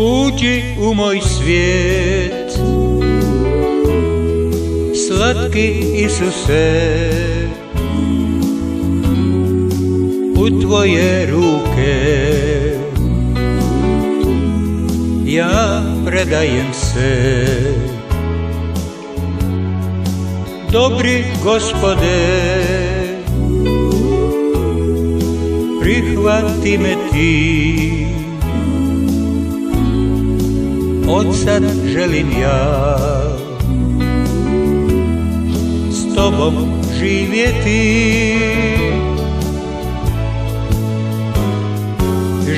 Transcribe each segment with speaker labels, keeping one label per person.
Speaker 1: Uđi u moj svijet, slatki Isuse, u tvoje ruke ja predajem se. Dobri Gospode, prihvati me ti, od sad želim ja s tobom živjeti.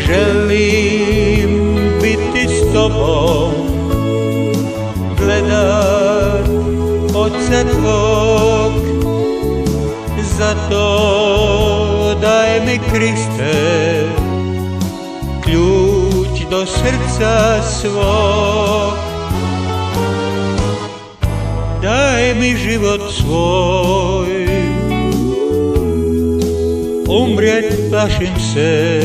Speaker 1: Želim biti s tobom, gledat oca tvog, zato daj mi Kriste ključ do srca svog. Daj mi život svoj, umrijet plašim se,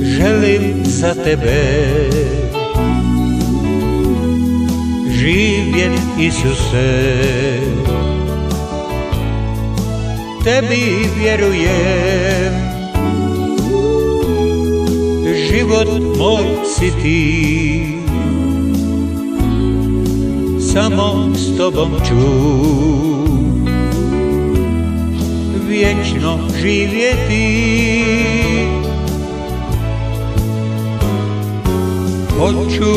Speaker 1: želim za tebe živjet Isuse. Tebi vjerujem, život moj si ti, samo s tobom ću vječno živjeti. Hoću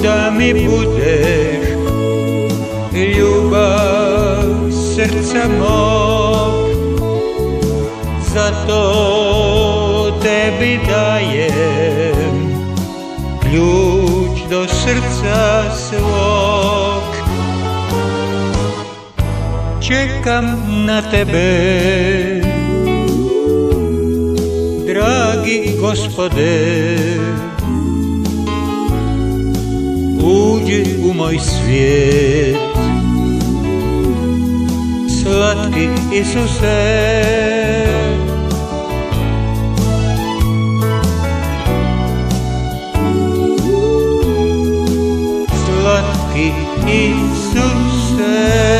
Speaker 1: da mi budeš ljubav srca mog, zato tebi dajem ključ do srca svog. Čekam na tebe, dragi Gospode, uđi u moj svijet, slatki Isuse. Slatki Isuse.